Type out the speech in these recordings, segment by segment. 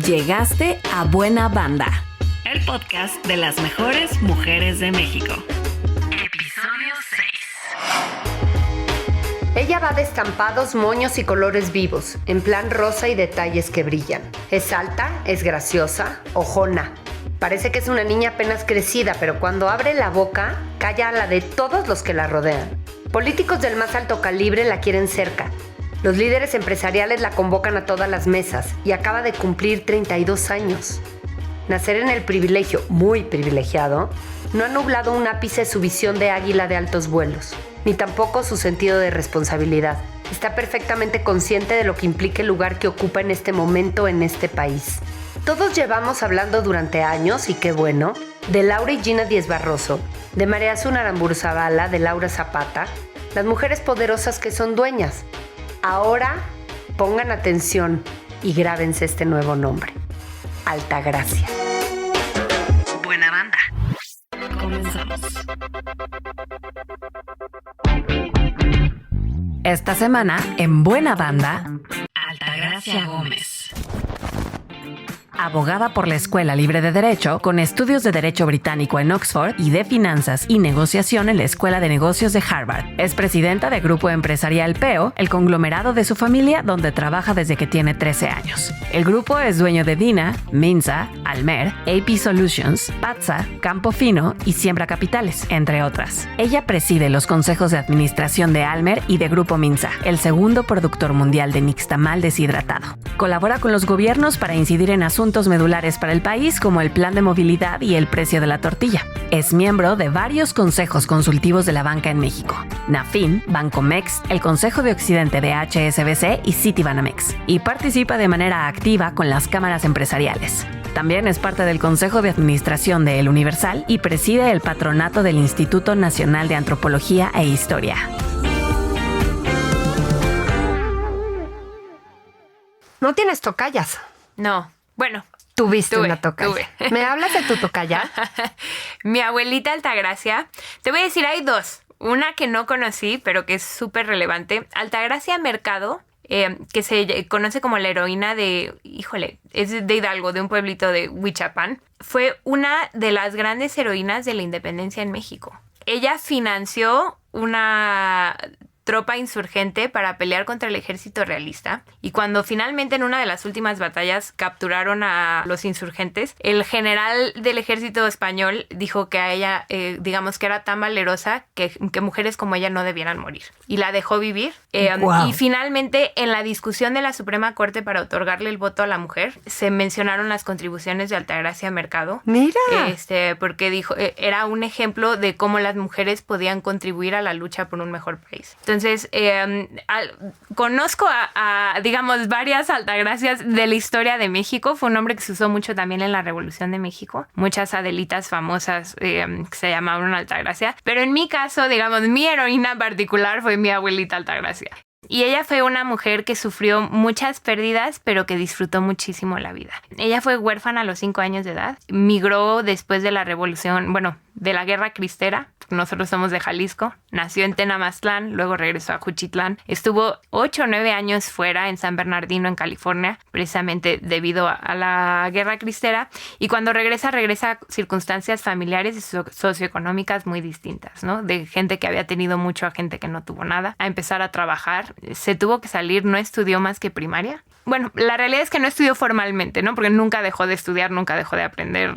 Llegaste a Buena Banda, el podcast de las mejores mujeres de México. Episodio 6. Ella va de estampados, moños y colores vivos, en plan rosa y detalles que brillan. Es alta, es graciosa, ojona. Parece que es una niña apenas crecida, pero cuando abre la boca, calla a la de todos los que la rodean. Políticos del más alto calibre la quieren cerca. Los líderes empresariales la convocan a todas las mesas y acaba de cumplir 32 años. Nacer en el privilegio, muy privilegiado, no ha nublado un ápice su visión de águila de altos vuelos, ni tampoco su sentido de responsabilidad. Está perfectamente consciente de lo que implica el lugar que ocupa en este momento en este país. Todos llevamos hablando durante años, y qué bueno, de Laura y Gina Díez Barroso, de María Azul Aramburuzabala, de Laura Zapata, las mujeres poderosas que son dueñas. Ahora pongan atención y grábense este nuevo nombre: Altagracia. Buena Banda. Comenzamos. Esta semana, en Buena Banda, Altagracia Gómez. Abogada por la Escuela Libre de Derecho, con estudios de Derecho Británico en Oxford y de Finanzas y Negociación en la Escuela de Negocios de Harvard. Es presidenta de Grupo Empresarial PEO, el conglomerado de su familia donde trabaja desde que tiene 13 años. El grupo es dueño de Dina, Minsa, Almer, AP Solutions, Patsa, Campo Fino y Siembra Capitales, entre otras. Ella preside los consejos de administración de Almer y de Grupo Minsa, el segundo productor mundial de nixtamal deshidratado. Colabora con los gobiernos para incidir en asuntos medulares para el país, como el plan de movilidad y el precio de la tortilla. Es miembro de varios consejos consultivos de la banca en México: Nafin, Bancomex, el Consejo de Occidente de HSBC y Citibanamex, y participa de manera activa con las cámaras empresariales. También es parte del Consejo de Administración de El Universal y preside el patronato del Instituto Nacional de Antropología e Historia. ¿No tienes tocayas? No. Bueno, Tuviste una tocaya. Tuve. ¿Me hablas de tu tocaya? Mi abuelita Altagracia. Te voy a decir, hay dos. Una que no conocí, pero que es súper relevante. Altagracia Mercado, que se conoce como la heroína de... es de Hidalgo, de un pueblito de Huichapan. Fue una de las grandes heroínas de la independencia en México. Ella financió una tropa insurgente para pelear contra el ejército realista, y cuando finalmente en una de las últimas batallas capturaron a los insurgentes, el general del ejército español dijo que a ella, digamos que era tan valerosa que mujeres como ella no debieran morir, y la dejó vivir. Wow. Y finalmente en la discusión de la Suprema Corte para otorgarle el voto a la mujer, se mencionaron las contribuciones de Altagracia Mercado. Mira. Porque dijo, era un ejemplo de cómo las mujeres podían contribuir a la lucha por un mejor país. Entonces, conozco a, digamos, varias Altagracias de la historia de México. Fue un nombre que se usó mucho también en la Revolución de México. Muchas Adelitas famosas que se llamaban Altagracia. Pero en mi caso, digamos, mi heroína particular fue mi abuelita Altagracia. Y ella fue una mujer que sufrió muchas pérdidas, pero que disfrutó muchísimo la vida. Ella fue huérfana a los 5 años de edad. Migró después de la revolución, de la Guerra Cristera. Nosotros somos de Jalisco. Nació en Tenamaztlán, luego regresó a Juchitlán. Estuvo 8 o 9 años fuera en San Bernardino, en California, precisamente debido a la Guerra Cristera. Y cuando regresa a circunstancias familiares y socioeconómicas muy distintas, ¿no? De gente que había tenido mucho a gente que no tuvo nada, a empezar a trabajar. Se tuvo que salir, no estudió más que primaria. Bueno, la realidad es que no estudió formalmente, ¿no? Porque nunca dejó de estudiar, nunca dejó de aprender.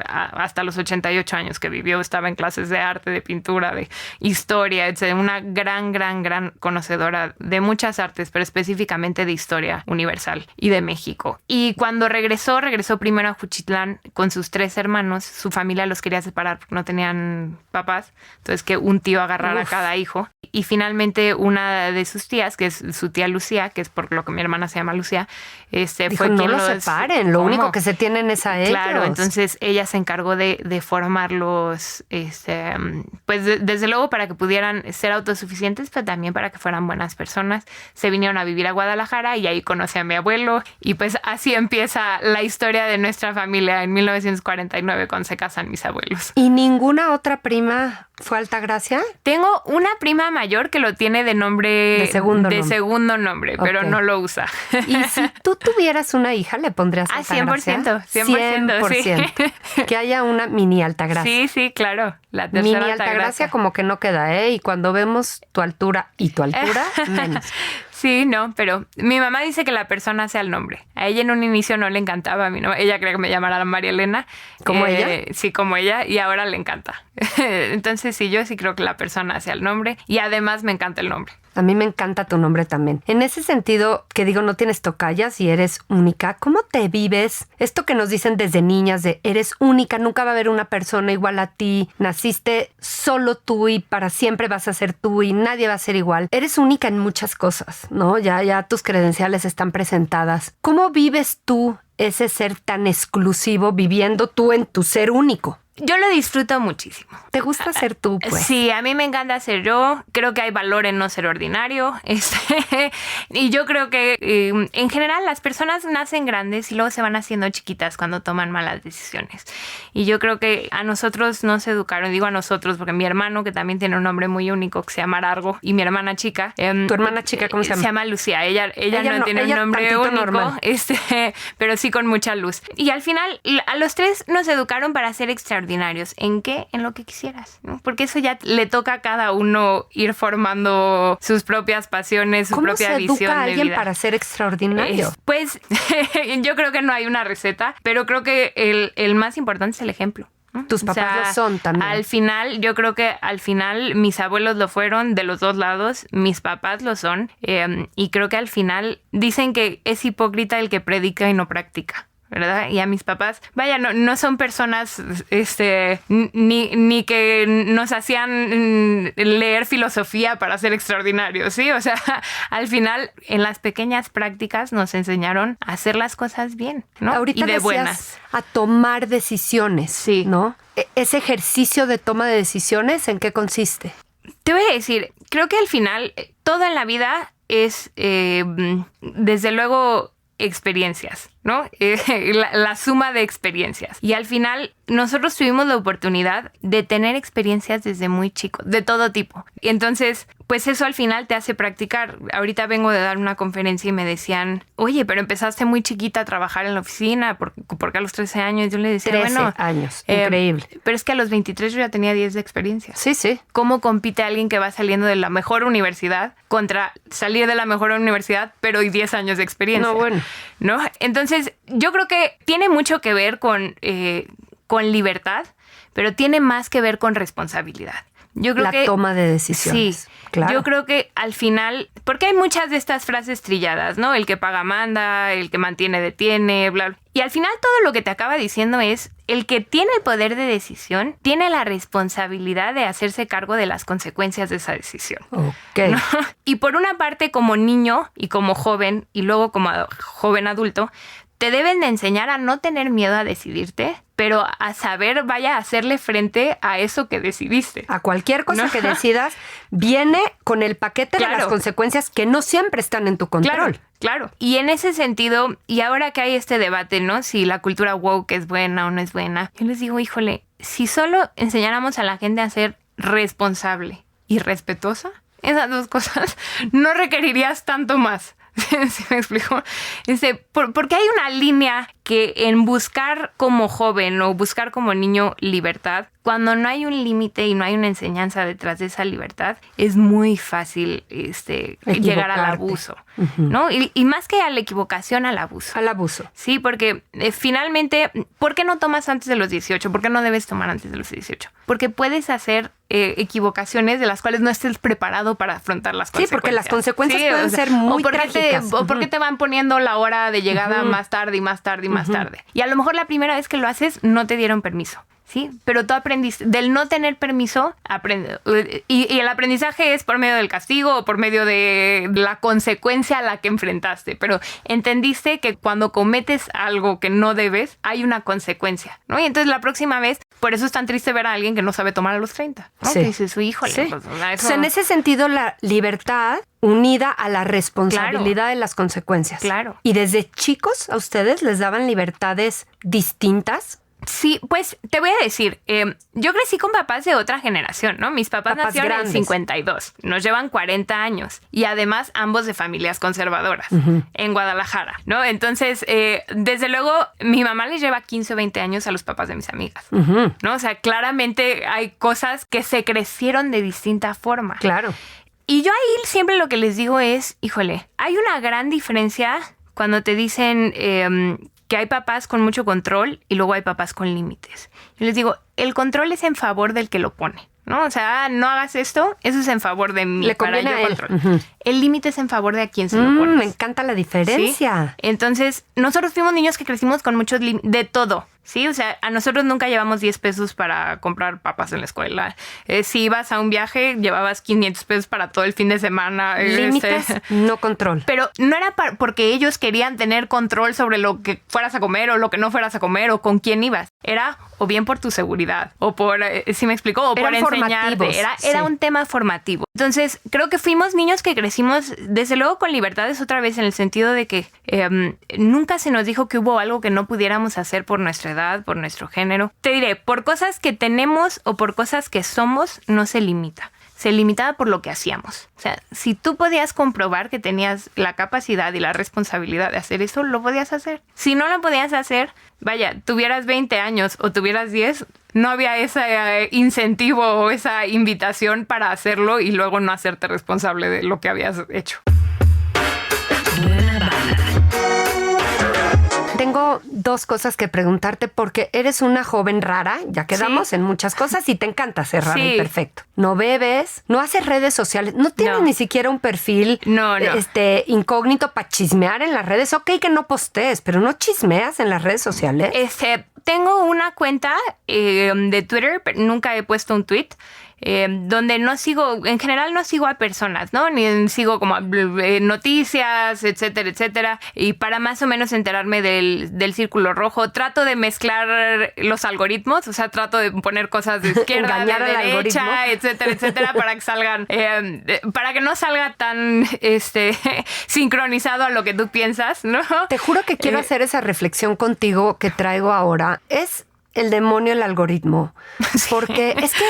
Hasta los 88 años que vivió, estaba en clases de arte, de pintura, de historia, etc. Una gran conocedora de muchas artes, pero específicamente de historia universal y de México. Y cuando regresó primero a Juchitlán con sus 3 hermanos. Su familia los quería separar porque no tenían papás. Entonces, que un tío agarrara a cada hijo. Y finalmente una de sus tías, que es su tía Lucía, que es por lo que mi hermana se llama Lucía, Dijo, fue no quien los separen, lo único que se tienen es a ellos. Claro, entonces ella se encargó de formarlos, pues desde luego para que pudieran ser autosuficientes, pero también para que fueran buenas personas. Se vinieron a vivir a Guadalajara y ahí conocí a mi abuelo, y pues así empieza la historia de nuestra familia en 1949 cuando se casan mis abuelos. ¿Y ninguna otra prima fue Altagracia? Tengo una prima mayor que lo tiene de nombre segundo de nombre. segundo nombre, pero Ok. no lo usa. Y si tú tuvieras una hija, ¿le pondrías Altagracia? 100%, 100%, sí. Que haya una mini Altagracia. Sí, sí, claro. La tercera Mini Altagracia. Altagracia como que no queda, ¿eh? Y cuando vemos tu altura y tu altura, menos. Sí, no, pero mi mamá dice que la persona sea el nombre. A ella en un inicio no le encantaba, a mí no. Ella cree que me llamara María Elena. ¿Como ella? Sí, como ella, y ahora le encanta. Entonces sí, yo sí creo que la persona sea el nombre y además me encanta el nombre. A mí me encanta tu nombre también. En ese sentido, que digo, no tienes tocallas y eres única, ¿cómo te vives? Esto que nos dicen desde niñas de eres única, nunca va a haber una persona igual a ti, naciste solo tú y para siempre vas a ser tú y nadie va a ser igual. Eres única en muchas cosas, ¿no? Ya tus credenciales están presentadas. ¿Cómo vives tú ese ser tan exclusivo viviendo tú en tu ser único? Yo lo disfruto muchísimo. ¿Te gusta ser tú, pues? Sí, a mí me encanta ser yo. Creo que hay valor en no ser ordinario. Y yo creo que en general las personas nacen grandes y luego se van haciendo chiquitas cuando toman malas decisiones. Y yo creo que a nosotros nos educaron, digo a nosotros, porque mi hermano, que también tiene un nombre muy único que se llama Argo, y mi hermana chica. ¿Tu hermana chica cómo se llama? Se llama Lucía. Ella no tiene un nombre único, normal. pero sí con mucha luz. Y al final, a los tres nos educaron para ser extraordinarios. ¿En qué? En lo que quisieras, ¿no? Porque eso ya le toca a cada uno ir formando sus propias pasiones, su propia visión de vida. ¿Cómo se educa a alguien para ser extraordinario? Pues yo creo que no hay una receta, pero creo que el más importante es el ejemplo. Tus papás lo son también. Al final, yo creo que al final mis abuelos lo fueron de los dos lados, mis papás lo son, y creo que al final dicen que es hipócrita el que predica y no practica, ¿verdad? Y a mis papás, vaya, no son personas ni que nos hacían leer filosofía para ser extraordinarios, ¿sí? O sea, al final, en las pequeñas prácticas nos enseñaron a hacer las cosas bien, ¿no? Ahorita y de decías buenas. a tomar decisiones, Sí. ¿no? Ese ejercicio de toma de decisiones, ¿en qué consiste? Te voy a decir, creo que al final todo en la vida es, desde luego, experiencias, ¿no? La suma de experiencias. Y al final nosotros tuvimos la oportunidad de tener experiencias desde muy chicos, de todo tipo. Y entonces, pues eso al final te hace practicar. Ahorita vengo de dar una conferencia y me decían, oye, pero empezaste muy chiquita a trabajar en la oficina, porque a los 13 años yo le decía, 13 bueno, años, increíble. Pero es que a los 23 yo ya tenía 10 de experiencia. Sí, sí. ¿Cómo compite alguien que va saliendo de la mejor universidad contra salir de la mejor universidad, pero y 10 años de experiencia? No, bueno. ¿No? Entonces, yo creo que tiene mucho que ver con libertad, pero tiene más que ver con responsabilidad. Yo creo La toma de decisiones. Sí, claro. Yo creo que al final, porque hay muchas de estas frases trilladas, ¿no? El que paga manda, el que mantiene detiene, bla, bla. Y al final todo lo que te acaba diciendo es, el que tiene el poder de decisión tiene la responsabilidad de hacerse cargo de las consecuencias de esa decisión. Ok. ¿No? Y por una parte, como niño y como joven, y luego como joven adulto, te deben de enseñar a no tener miedo a decidirte, pero a saber, vaya, a hacerle frente a eso que decidiste. A cualquier cosa ¿No? que decidas, viene con el paquete de las consecuencias que no siempre están en tu control. Claro. Y en ese sentido, y ahora que hay este debate, ¿no? Si la cultura woke es buena o no es buena, yo les digo, híjole, si solo enseñáramos a la gente a ser responsable y respetuosa, esas dos cosas, no requerirías tanto más. ¿Sí me explico? Porque hay una línea que en buscar como joven o buscar como niño libertad, cuando no hay un límite y no hay una enseñanza detrás de esa libertad, es muy fácil llegar al abuso, ¿no? Y más que a la equivocación, al abuso. Al abuso. Sí, porque finalmente, ¿por qué no tomas antes de los 18? ¿Por qué no debes tomar antes de los 18? Porque puedes hacer equivocaciones de las cuales no estés preparado para afrontar las consecuencias. Sí, porque las consecuencias pueden ser muy trágicas. O porque te van poniendo la hora de llegada más tarde y más tarde y más tarde. Y a lo mejor la primera vez que lo haces no te dieron permiso. Sí, pero tú aprendiste. Del no tener permiso, aprende. Y el aprendizaje es por medio del castigo o por medio de la consecuencia a la que enfrentaste. Pero entendiste que cuando cometes algo que no debes, hay una consecuencia, ¿no? Y entonces la próxima vez, por eso es tan triste ver a alguien que no sabe tomar a los 30, ¿no? Sí. Que dices, híjole. Sí. Pues, Entonces, en ese sentido, la libertad unida a la responsabilidad de las consecuencias. Claro. ¿Y desde chicos a ustedes les daban libertades distintas? Sí, pues te voy a decir, yo crecí con papás de otra generación, ¿no? Mis papás nacieron grandes. En 52, nos llevan 40 años y además ambos de familias conservadoras en Guadalajara, ¿no? Entonces, desde luego, mi mamá les lleva 15 o 20 años a los papás de mis amigas, ¿no? O sea, claramente hay cosas que se crecieron de distinta forma. Claro. Y yo ahí siempre lo que les digo es, híjole, hay una gran diferencia cuando te dicen que hay papás con mucho control y luego hay papás con límites. Yo les digo, el control es en favor del que lo pone, ¿no? O sea, no hagas esto, eso es en favor de mí. Le conviene a él. El límite es en favor de a quien se lo pone. Me encanta la diferencia. ¿Sí? Entonces, nosotros fuimos niños que crecimos con muchos límites, de todo. Sí, o sea, a nosotros nunca llevamos 10 pesos para comprar papas en la escuela. Si ibas a un viaje, llevabas 500 pesos para todo el fin de semana. Límites, no control. Pero no era porque ellos querían tener control sobre lo que fueras a comer o lo que no fueras a comer o con quién ibas. Era o bien por tu seguridad o por, ¿sí me explicó? O por enseñarte. Era un tema formativo. Entonces, creo que fuimos niños que crecimos, desde luego, con libertades otra vez, en el sentido de que nunca se nos dijo que hubo algo que no pudiéramos hacer por nuestra edad, por nuestro género. Te diré, por cosas que tenemos o por cosas que somos, no se limita. Se limitaba por lo que hacíamos. O sea, si tú podías comprobar que tenías la capacidad y la responsabilidad de hacer eso, lo podías hacer. Si no lo podías hacer, vaya, tuvieras 20 años o tuvieras 10, no había ese incentivo o esa invitación para hacerlo y luego no hacerte responsable de lo que habías hecho. Tengo dos cosas que preguntarte porque eres una joven rara, ya quedamos en muchas cosas y te encanta ser rara y perfecto. No bebes, no haces redes sociales, no tienes ni siquiera un perfil incógnito para chismear en las redes. Ok que no postees, pero no chismeas en las redes sociales. Tengo una cuenta de Twitter, pero nunca he puesto un tweet. Donde no sigo, en general no sigo a personas, ¿no? Ni sigo como noticias, etcétera, etcétera. Y para más o menos enterarme del círculo rojo, trato de mezclar los algoritmos, o sea, trato de poner cosas de izquierda, de derecha, etcétera, etcétera, para que salgan, para que no salga tan sincronizado a lo que tú piensas, ¿no? Te juro que quiero hacer esa reflexión contigo que traigo ahora. Es el demonio el algoritmo. Porque es que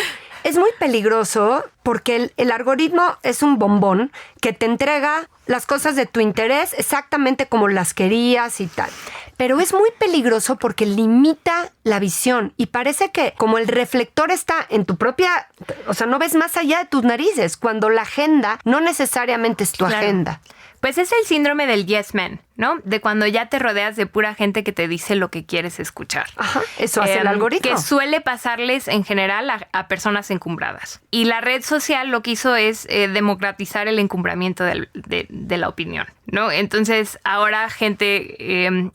es muy peligroso porque el algoritmo es un bombón que te entrega las cosas de tu interés exactamente como las querías y tal. Pero es muy peligroso porque limita la visión y parece que como el reflector está en tu propia... O sea, no ves más allá de tus narices cuando la agenda no necesariamente es tu agenda. Pues es el síndrome del yes man, ¿no? De cuando ya te rodeas de pura gente que te dice lo que quieres escuchar. Ajá, eso hace el algoritmo. Que suele pasarles en general a personas encumbradas. Y la red social lo que hizo es democratizar el encumbramiento de la opinión, ¿no? Entonces ahora gente,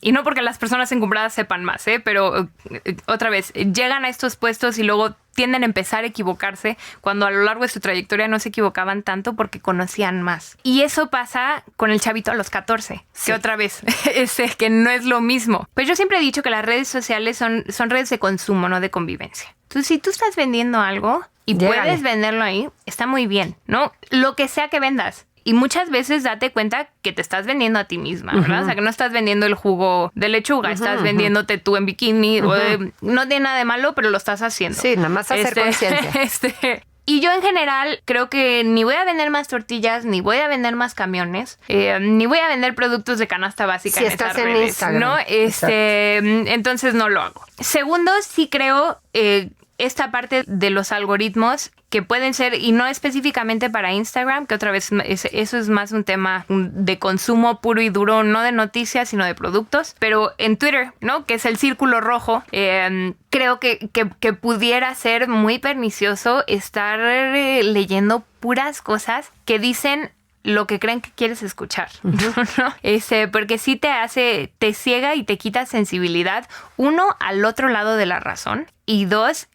y no porque las personas encumbradas sepan más, pero otra vez, llegan a estos puestos y luego tienden a empezar a equivocarse cuando a lo largo de su trayectoria no se equivocaban tanto porque conocían más. Y eso pasa con el chavito a los 14, que otra vez, que no es lo mismo. Pues yo siempre he dicho que las redes sociales son redes de consumo, no de convivencia. Entonces, si tú estás vendiendo algo y puedes venderlo ahí, está muy bien, ¿no? Lo que sea que vendas. Y muchas veces date cuenta que te estás vendiendo a ti misma, ¿verdad? O sea, que no estás vendiendo el jugo de lechuga, estás vendiéndote tú en bikini. No tiene nada de malo, pero lo estás haciendo. Sí, nada más hacer conciencia. Y yo en general creo que ni voy a vender más tortillas, ni voy a vender más camiones, ni voy a vender productos de canasta básica si en estás estas en redes, Instagram. ¿no? Entonces no lo hago. Segundo, sí creo esta parte de los algoritmos que pueden ser, y no específicamente para Instagram, que otra vez eso es más un tema de consumo puro y duro, no de noticias, sino de productos, pero en Twitter, ¿no? Que es el círculo rojo, creo que pudiera ser muy pernicioso estar leyendo puras cosas que dicen lo que creen que quieres escuchar, ¿no? Porque sí te ciega y te quita sensibilidad, uno, al otro lado de la razón, y dos,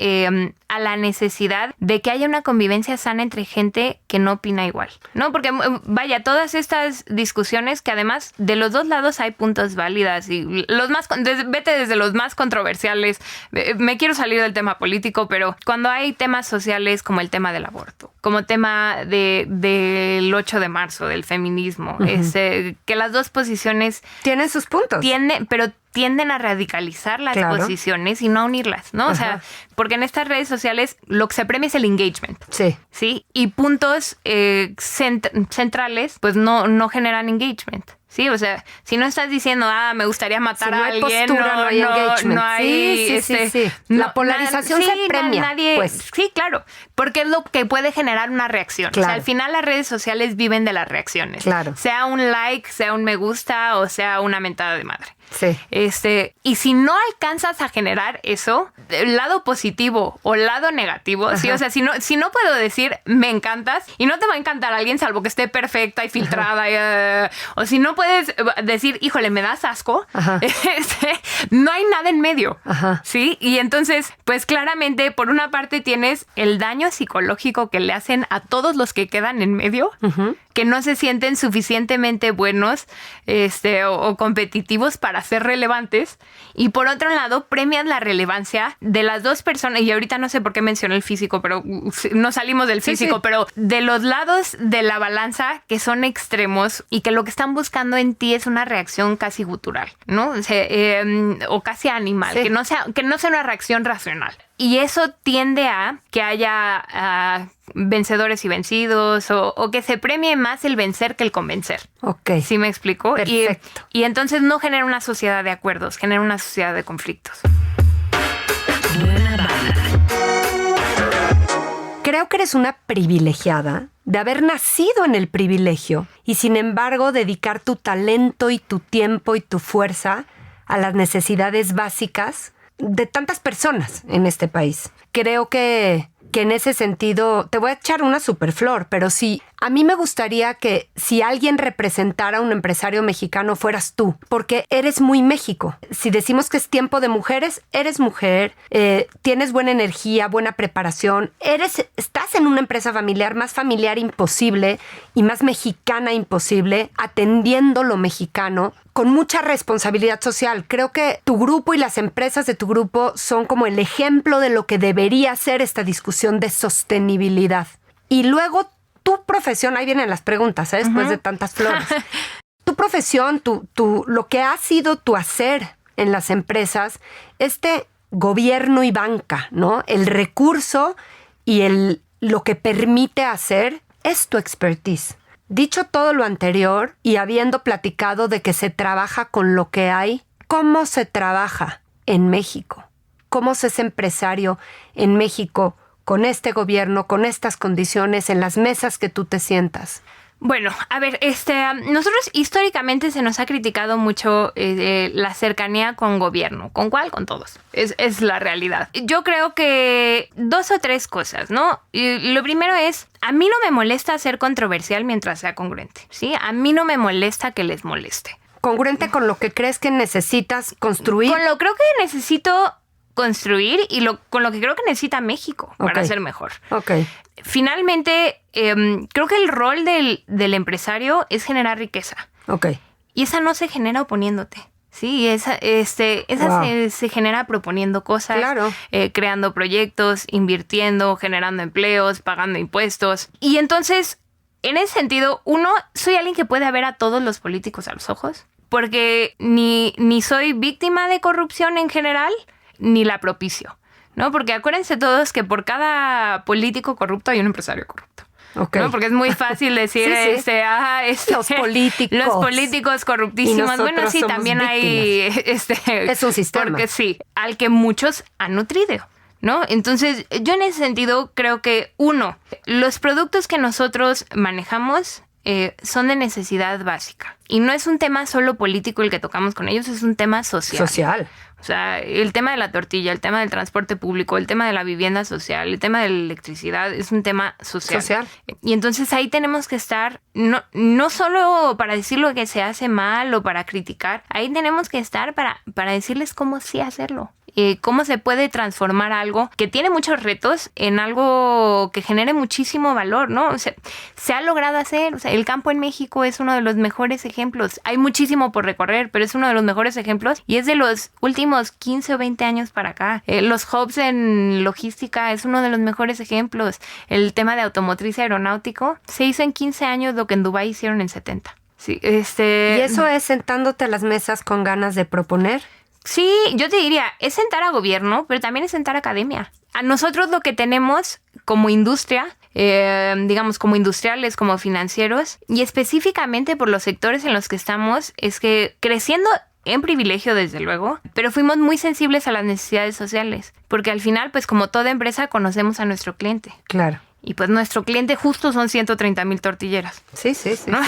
a la necesidad de que haya una convivencia sana entre gente que no opina igual, ¿no? Porque, vaya, todas estas discusiones que además de los dos lados hay puntos válidas y vete desde los más controversiales. Me quiero salir del tema político, pero cuando hay temas sociales como el tema del aborto, como tema del 8 de marzo, del feminismo, que las dos posiciones... Tienen sus puntos. Pero tienden a radicalizar las Claro. posiciones y no a unirlas, ¿no? O sea, Ajá. porque en estas redes sociales lo que se premia es el engagement. Sí. ¿Sí? Y puntos centrales, pues no generan engagement. Sí, o sea, si no estás diciendo, me gustaría matar Si no a hay alguien, postura, no hay engagement. no hay, Sí. La polarización se premia, pues. Sí, claro, porque es lo que puede generar una reacción. Claro. O sea, al final las redes sociales viven de las reacciones. Claro. Sea un like, sea un me gusta o sea una mentada de madre. Sí. Y si no alcanzas a generar eso, el lado positivo o lado negativo, ¿sí? O sea, si no puedo decir me encantas, y no te va a encantar alguien salvo que esté perfecta y filtrada, o si no puedes decir, híjole, me das asco, Ajá. no hay nada en medio, Ajá. ¿sí? Y entonces, pues claramente, por una parte tienes el daño psicológico que le hacen a todos los que quedan en medio, que no se sienten suficientemente buenos o competitivos para ser relevantes, y por otro lado premias la relevancia de las dos personas, y ahorita no sé por qué mencioné el físico, pero no salimos del físico, sí. pero de los lados de la balanza que son extremos y que lo que están buscando en ti es una reacción casi gutural, ¿no? O casi animal, Sí. que no sea una reacción racional. Y eso tiende a que haya vencedores y vencidos, o que se premie más el vencer que el convencer. Ok. ¿Sí me explico? Perfecto. Y entonces no genera una sociedad de acuerdos, genera una sociedad de conflictos. Creo que eres una privilegiada de haber nacido en el privilegio y sin embargo dedicar tu talento y tu tiempo y tu fuerza a las necesidades básicas de tantas personas en este país. Creo que en ese sentido, te voy a echar una superflor, pero sí, a mí me gustaría que si alguien representara a un empresario mexicano fueras tú, porque eres muy México. Si decimos que es tiempo de mujeres, eres mujer, tienes buena energía, buena preparación, estás en una empresa familiar más familiar imposible y más mexicana imposible, atendiendo lo mexicano, con mucha responsabilidad social. Creo que tu grupo y las empresas de tu grupo son como el ejemplo de lo que debería ser esta discusión de sostenibilidad. Y luego tu profesión, ahí vienen las preguntas, después de tantas flores. Tu profesión, lo que ha sido tu hacer en las empresas, gobierno y banca, ¿no? El recurso y lo que permite hacer es tu expertise. Dicho todo lo anterior y habiendo platicado de que se trabaja con lo que hay, ¿cómo se trabaja en México? ¿Cómo se es empresario en México con este gobierno, con estas condiciones, en las mesas que tú te sientas? Bueno, a ver, nosotros históricamente se nos ha criticado mucho la cercanía con gobierno. ¿Con cuál? Con todos. Es la realidad. Yo creo que 2 o 3 cosas, ¿no? Y lo primero es, a mí no me molesta ser controversial mientras sea congruente, ¿sí? A mí no me molesta que les moleste. ¿Congruente con lo que crees que necesitas construir? Con lo creo que necesito construir y con lo que creo que necesita México para ser mejor. Ok. Finalmente, creo que el rol del empresario es generar riqueza. Ok. Y esa no se genera oponiéndote. Sí, esa Wow. se genera proponiendo cosas, Claro. Creando proyectos, invirtiendo, generando empleos, pagando impuestos. Y entonces, en ese sentido, soy alguien que puede ver a todos los políticos a los ojos, porque ni soy víctima de corrupción en general, ni la propicio, ¿no? Porque acuérdense todos que por cada político corrupto hay un empresario corrupto. Okay. ¿No? Porque es muy fácil decir sí. Los políticos corruptísimos. Bueno, sí, también hay es un sistema. Porque sí, al que muchos han nutrido, ¿no? Entonces, yo en ese sentido creo que los productos que nosotros manejamos son de necesidad básica. Y no es un tema solo político el que tocamos con ellos, es un tema social. O sea, el tema de la tortilla, el tema del transporte público, el tema de la vivienda social, el tema de la electricidad, es un tema social. Y entonces ahí tenemos que estar, no solo para decir lo que se hace mal o para criticar, ahí tenemos que estar para decirles cómo sí hacerlo. Cómo se puede transformar algo que tiene muchos retos en algo que genere muchísimo valor, ¿no? O sea, se ha logrado hacer, o sea, el campo en México es uno de los mejores ejemplos. Hay muchísimo por recorrer, pero es uno de los mejores ejemplos y es de los últimos 15 o 20 años para acá. Los hubs en logística es uno de los mejores ejemplos. El tema de automotriz aeronáutico se hizo en 15 años lo que en Dubái hicieron en 70. Sí, ¿Y eso es sentándote a las mesas con ganas de proponer? Sí, yo te diría, es sentar a gobierno, pero también es sentar a academia. A nosotros lo que tenemos como industria, digamos como industriales, como financieros, y específicamente por los sectores en los que estamos, es que creciendo en privilegio desde luego, pero fuimos muy sensibles a las necesidades sociales, porque al final, pues como toda empresa, conocemos a nuestro cliente. Claro. Y pues nuestro cliente justo son 130,000 tortilleras. Sí. ¿No?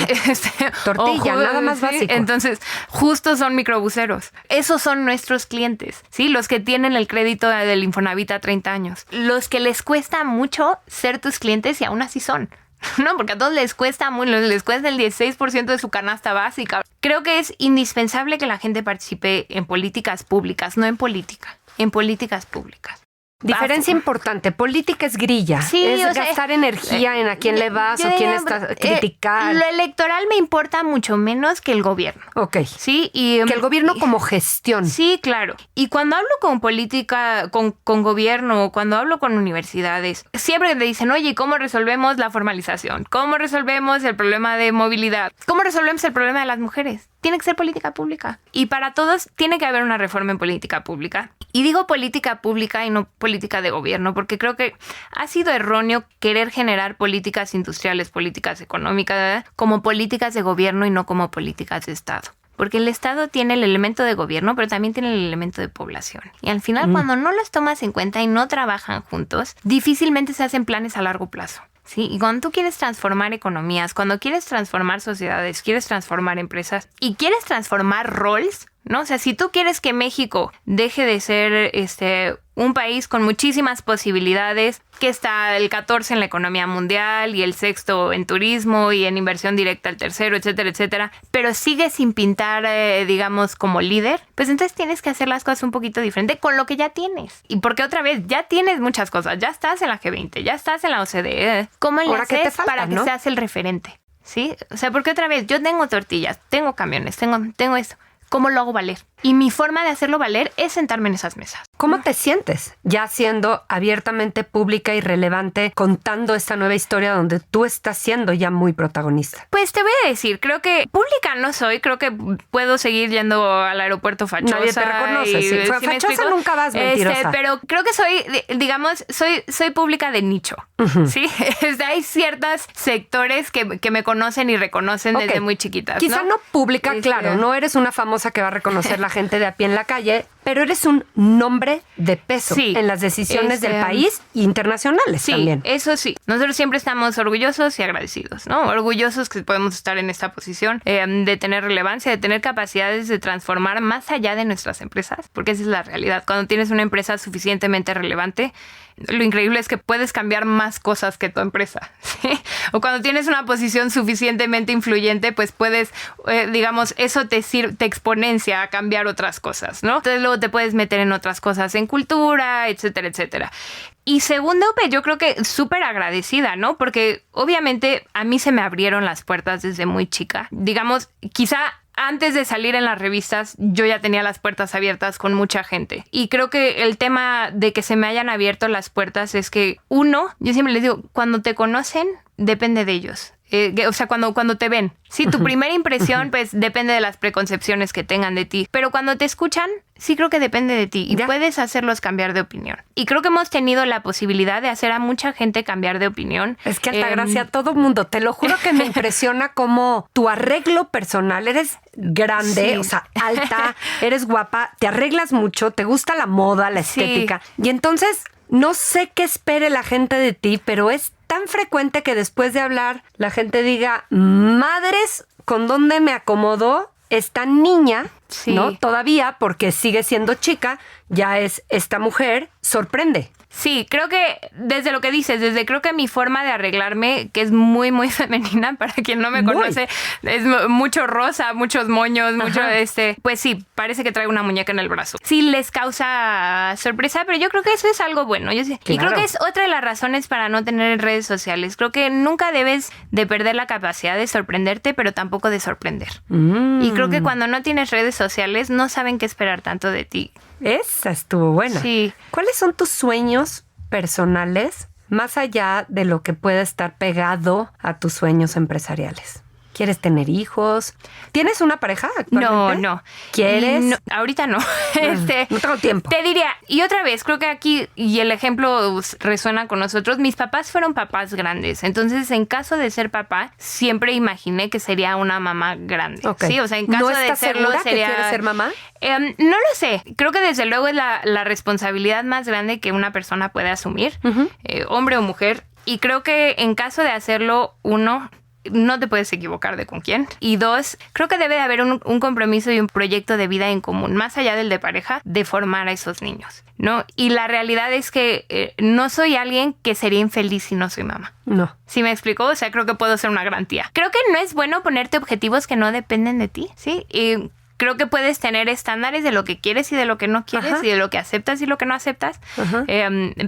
Tortilla, nada más básico. Entonces, justo son microbuseros. Esos son nuestros clientes, ¿sí? Los que tienen el crédito del Infonavit a 30 años. Los que les cuesta mucho ser tus clientes y aún así son. No, porque a todos les cuesta el 16% de su canasta básica. Creo que es indispensable que la gente participe en políticas públicas, no en política, en políticas públicas. Diferencia importante, política es grilla, sí, es gastar energía en a quién le vas o quién estás criticar. Lo electoral me importa mucho menos que el gobierno. Ok. Sí, que el gobierno como gestión. Sí, claro. Y cuando hablo con política, con gobierno, cuando hablo con universidades, siempre me dicen, oye, ¿cómo resolvemos la formalización? ¿Cómo resolvemos el problema de movilidad? ¿Cómo resolvemos el problema de las mujeres? Tiene que ser política pública. Y para todos tiene que haber una reforma en política pública. Y digo política pública y no política de gobierno, porque creo que ha sido erróneo querer generar políticas industriales, políticas económicas, ¿verdad?, como políticas de gobierno y no como políticas de Estado. Porque el Estado tiene el elemento de gobierno, pero también tiene el elemento de población. Y al final, cuando no los tomas en cuenta y no trabajan juntos, difícilmente se hacen planes a largo plazo. Sí, y cuando tú quieres transformar economías, cuando quieres transformar sociedades, quieres transformar empresas y quieres transformar roles, ¿no? O sea, si tú quieres que México deje de ser un país con muchísimas posibilidades, que está el 14 en la economía mundial y el 6º en turismo y en inversión directa el 3º, etcétera, etcétera, pero sigue sin pintar, digamos, como líder, pues entonces tienes que hacer las cosas un poquito diferente con lo que ya tienes. Y porque otra vez, ya tienes muchas cosas, ya estás en la G20, ya estás en la OCDE. ¿Cómo le haces para que seas el referente? ¿Sí? O sea, porque otra vez, yo tengo tortillas, tengo camiones, tengo esto. ¿Cómo lo hago valer? Y mi forma de hacerlo valer es sentarme en esas mesas. ¿Cómo te sientes ya siendo abiertamente pública y relevante, contando esta nueva historia donde tú estás siendo ya muy protagonista? Pues te voy a decir, creo que pública no soy, creo que puedo seguir yendo al aeropuerto fachosa. Nadie te reconoce, sí. Fachosa nunca vas, mentirosa. Pero creo que soy, digamos, soy pública de nicho, ¿sí? Hay ciertos sectores que me conocen y reconocen desde muy chiquitas, Quizá no pública, claro, no eres una famosa que va a reconocer la gente de a pie en la calle, pero eres un nombre de peso en las decisiones del país e internacionales también. Sí, eso sí. Nosotros siempre estamos orgullosos y agradecidos, ¿no? Orgullosos que podemos estar en esta posición, de tener relevancia, de tener capacidades de transformar más allá de nuestras empresas, porque esa es la realidad. Cuando tienes una empresa suficientemente relevante, lo increíble es que puedes cambiar más cosas que tu empresa, ¿sí? O cuando tienes una posición suficientemente influyente, pues puedes, digamos, eso te exponencia a cambiar otras cosas, ¿no? Entonces luego te puedes meter en otras cosas, en cultura, etcétera, etcétera. Y segundo, pues yo creo que súper agradecida, ¿no? Porque obviamente a mí se me abrieron las puertas desde muy chica. Digamos, quizá antes de salir en las revistas, yo ya tenía las puertas abiertas con mucha gente. Y creo que el tema de que se me hayan abierto las puertas es que, uno, yo siempre les digo, cuando te conocen, depende de ellos. O sea, cuando te ven. Sí, tu primera impresión, pues, depende de las preconcepciones que tengan de ti. Pero cuando te escuchan, sí creo que depende de ti. Y puedes hacerlos cambiar de opinión. Y creo que hemos tenido la posibilidad de hacer a mucha gente cambiar de opinión. Es que Altagracia, a todo mundo. Te lo juro que me impresiona cómo tu arreglo personal, eres grande, o sea, alta, eres guapa, te arreglas mucho, te gusta la moda, la estética. Y entonces, no sé qué espere la gente de ti, pero es tan frecuente que después de hablar la gente diga, madres, ¿con dónde me acomodó esta niña? ¿No? Todavía, porque sigue siendo chica, ya es esta mujer, sorprende. Sí, creo que desde lo que dices, desde creo que mi forma de arreglarme, que es muy, muy femenina, para quien no me conoce, es mucho rosa, muchos moños, mucho pues sí, parece que traigo una muñeca en el brazo. Sí les causa sorpresa, pero yo creo que eso es algo bueno. Yo sí. Claro. Y creo que es otra de las razones para no tener redes sociales. Creo que nunca debes de perder la capacidad de sorprenderte, pero tampoco de sorprender. Y creo que cuando no tienes redes sociales, no saben qué esperar tanto de ti. Esa estuvo buena. Sí. ¿Cuáles son tus sueños personales más allá de lo que pueda estar pegado a tus sueños empresariales? ¿Quieres tener hijos? ¿Tienes una pareja actualmente? No. ¿Quieres? No, ahorita no. No tengo tiempo. Te diría, y otra vez, creo que aquí, y el ejemplo resuena con nosotros, mis papás fueron papás grandes. Entonces, en caso de ser papá, siempre imaginé que sería una mamá grande. Okay. Sí, o sea, en caso ¿No de estás serlo, segura sería... que quieres ser mamá? No lo sé. Creo que desde luego es la responsabilidad más grande que una persona puede asumir, hombre o mujer. Y creo que en caso de hacerlo, uno, no te puedes equivocar de con quién. Y dos, creo que debe de haber un compromiso y un proyecto de vida en común, más allá del de pareja, de formar a esos niños, ¿no? Y la realidad es que no soy alguien que sería infeliz si no soy mamá. No. ¿Sí me explicó? O sea, creo que puedo ser una gran tía. Creo que no es bueno ponerte objetivos que no dependen de ti, ¿sí? Y creo que puedes tener estándares de lo que quieres y de lo que no quieres. Ajá. Y de lo que aceptas y lo que no aceptas.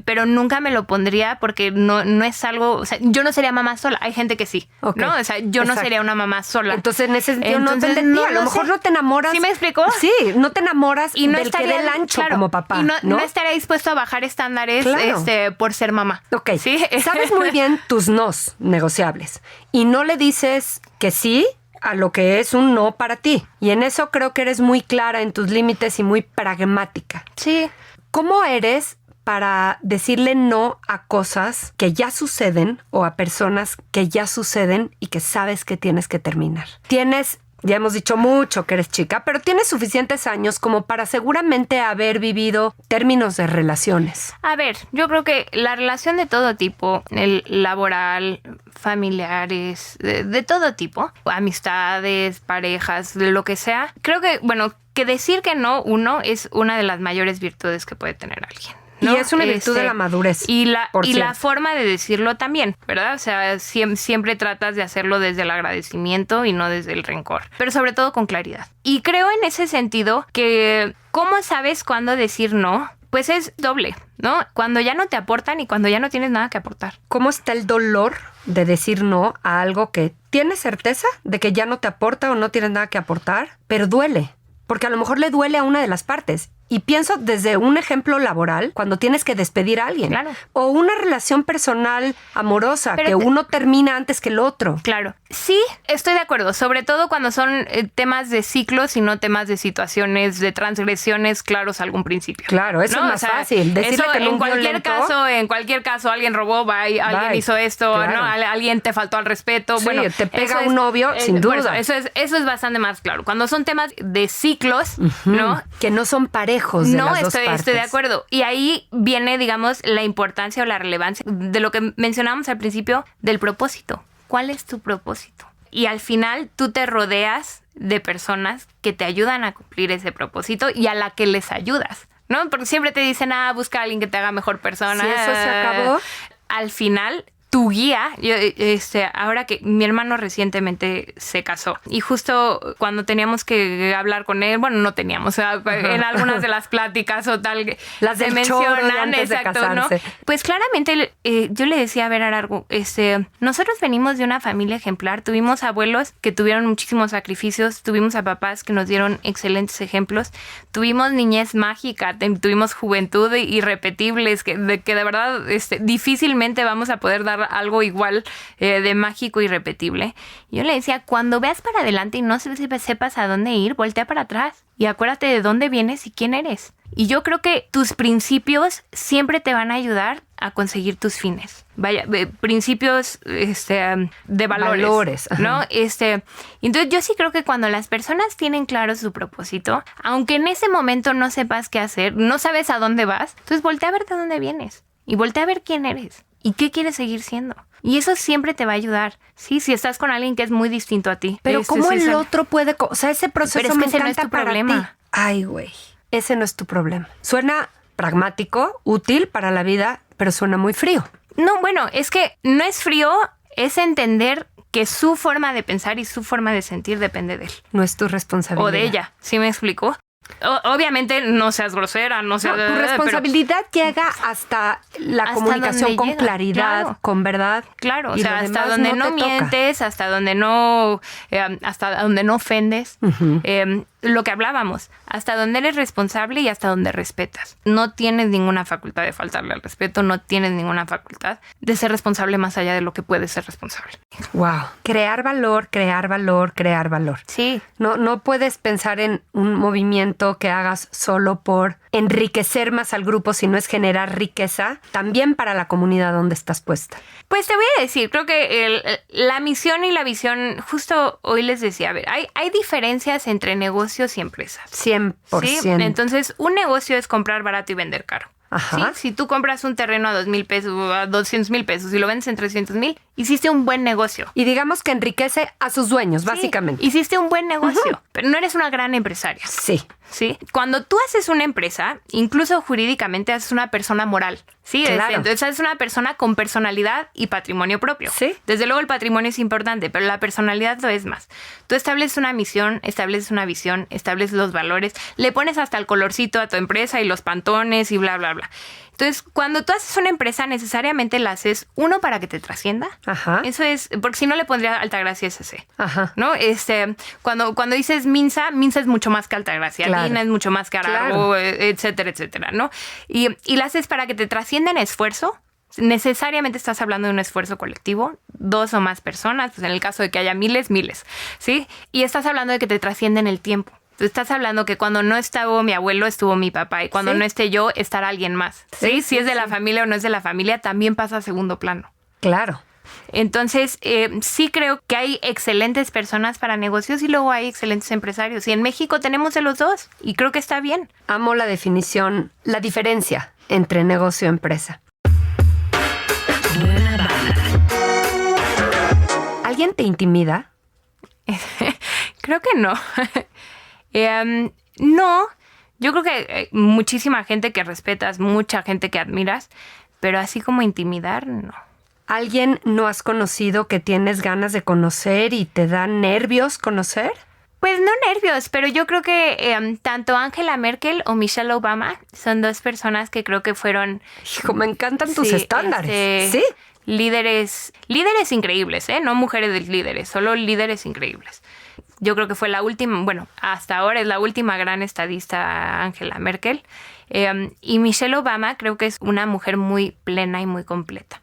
Pero nunca me lo pondría porque no es algo... O sea, yo no sería mamá sola. Hay gente que sí, okay, ¿no? O sea, yo no sería una mamá sola. Entonces, en ese sentido, no depende de ti. A lo mejor no te enamoras. ¿Sí me explicó? Sí, no te enamoras y no del que dé el ancho, claro, como papá. Y no estaría dispuesto a bajar estándares, claro, por ser mamá. Ok. ¿Sí? Sabes muy bien tus nos negociables. Y no le dices que sí a lo que es un no para ti. Y en eso creo que eres muy clara en tus límites y muy pragmática. Sí. ¿Cómo eres para decirle no a cosas que ya suceden o a personas que ya suceden y que sabes que tienes que terminar? Ya hemos dicho mucho que eres chica, pero tienes suficientes años como para seguramente haber vivido términos de relaciones. A ver, yo creo que la relación de todo tipo, el laboral, familiares, de todo tipo, amistades, parejas, lo que sea, creo que, bueno, que decir que no, uno, es una de las mayores virtudes que puede tener alguien, ¿no? Y es una virtud de la madurez. Y la forma de decirlo también, ¿verdad? O sea, siempre tratas de hacerlo desde el agradecimiento y no desde el rencor. Pero sobre todo con claridad. Y creo en ese sentido que ¿cómo sabes cuándo decir no? Pues es doble, ¿no? Cuando ya no te aportan y cuando ya no tienes nada que aportar. ¿Cómo está el dolor de decir no a algo que tienes certeza de que ya no te aporta o no tienes nada que aportar, pero duele? Porque a lo mejor le duele a una de las partes. Y pienso desde un ejemplo laboral, cuando tienes que despedir a alguien. Claro. O una relación personal amorosa, pero que uno termina antes que el otro. Claro. Sí, estoy de acuerdo. Sobre todo cuando son temas de ciclos y no temas de situaciones, de transgresiones claros a algún principio. Claro, eso es más fácil. Decirle que en cualquier caso, alguien robó, alguien hizo esto, claro, ¿no? Alguien te faltó al respeto. Sí, bueno, te pega un novio, sin duda. Eso es bastante más claro. Cuando son temas de ciclos, ¿no? Que no son parejos de las dos partes. Estoy de acuerdo. Y ahí viene, digamos, la importancia o la relevancia de lo que mencionábamos al principio del propósito. ¿Cuál es tu propósito? Y al final tú te rodeas de personas que te ayudan a cumplir ese propósito y a la que les ayudas, ¿no? Porque siempre te dicen, busca a alguien que te haga mejor persona. Si eso se acabó. Al final, tu guía, ahora que mi hermano recientemente se casó y justo cuando teníamos que hablar con él, bueno, no teníamos, en algunas de las pláticas o tal, las se mencionan, exacto, ¿no? Pues claramente yo le decía, a ver, Arargu, nosotros venimos de una familia ejemplar, tuvimos abuelos que tuvieron muchísimos sacrificios, tuvimos a papás que nos dieron excelentes ejemplos, tuvimos niñez mágica, tuvimos juventud irrepetibles, que de verdad difícilmente vamos a poder dar algo igual de mágico y repetible. Yo le decía, cuando veas para adelante y no sepas a dónde ir, voltea para atrás y acuérdate de dónde vienes y quién eres. Y yo creo que tus principios siempre te van a ayudar a conseguir tus fines. Vaya, principios de valores, ¿no? Entonces yo sí creo que cuando las personas tienen claro su propósito, aunque en ese momento no sepas qué hacer, no sabes a dónde vas, entonces voltea a ver de dónde vienes y voltea a ver quién eres. ¿Y qué quieres seguir siendo? Y eso siempre te va a ayudar, ¿sí? Si estás con alguien que es muy distinto a ti. Pero ¿cómo el otro puede...? O sea, ese proceso pero es que me ese encanta no es tu para problema. ti. Ay, güey. Ese no es tu problema. Suena pragmático, útil para la vida, pero suena muy frío. No, bueno, es que no es frío, es entender que su forma de pensar y su forma de sentir depende de él. No es tu responsabilidad. O de ella, ¿sí me explico? Obviamente no seas grosera, no seas... tu responsabilidad llega hasta la comunicación con claridad, claro, con verdad. Claro, o sea, hasta donde no mientes, hasta donde no ofendes. lo que hablábamos, hasta donde eres responsable y hasta donde respetas. No tienes ninguna facultad de faltarle al respeto, no tienes ninguna facultad de ser responsable más allá de lo que puedes ser responsable. Wow. Crear valor, crear valor, crear valor. Sí. No puedes pensar en un movimiento que hagas solo por enriquecer más al grupo, sino es generar riqueza también para la comunidad donde estás puesta. Pues te voy a decir, creo que la misión y la visión, justo hoy les decía, a ver, hay diferencias entre negocios y empresas. 100%. ¿Sí? Entonces, un negocio es comprar barato y vender caro. Ajá. ¿Sí? Si tú compras un terreno a 2,000 pesos o a 200,000 pesos y lo vendes en 300,000, hiciste un buen negocio. Y digamos que enriquece a sus dueños, Sí, básicamente. hiciste un buen negocio, pero no eres una gran empresaria. Sí. ¿Sí? Cuando tú haces una empresa, incluso jurídicamente haces una persona moral. Sí, Claro. entonces es una persona con personalidad y patrimonio propio. Sí. Desde luego el patrimonio es importante, pero la personalidad lo es más. Tú estableces una misión, estableces una visión, estableces los valores, le pones hasta el colorcito a tu empresa y los pantones y bla, bla, bla. Entonces, cuando tú haces una empresa, necesariamente la haces, uno, para que te trascienda. Ajá. Eso es, porque si no le pondría Altagracia SC. Ajá. ¿No? Cuando dices Minsa es mucho más que Altagracia. Claro. Lina es mucho más que Aragó, Claro. etcétera, etcétera, ¿no? Y la haces para que te trascienda en esfuerzo. Necesariamente estás hablando de un esfuerzo colectivo, 2 o más personas, pues en el caso de que haya miles, ¿sí? Y estás hablando de que te trasciende en el tiempo. Tú estás hablando que cuando no estuvo mi abuelo, estuvo mi papá, y cuando Sí. no esté yo, estará alguien más. ¿Sí? Si es de la familia o no es de la familia, también pasa a segundo plano. Claro. Entonces, sí creo que hay excelentes personas para negocios y luego hay excelentes empresarios. Y en México tenemos de los dos y creo que está bien. Amo la definición, la diferencia entre negocio y empresa. ¿Alguien te intimida? Creo que no. No, yo creo que muchísima gente que respetas, mucha gente que admiras, pero así como intimidar, no. ¿Alguien no has conocido que tienes ganas de conocer y te da nervios conocer? Pues no nervios, pero yo creo que tanto Angela Merkel o Michelle Obama son dos personas que creo que fueron... Hijo, me encantan tus sí, estándares. ¿Sí? Líderes increíbles, no mujeres líderes, solo líderes increíbles. Yo creo que fue la última, bueno, hasta ahora es la última gran estadista Angela Merkel. Y Michelle Obama creo que es una mujer muy plena y muy completa.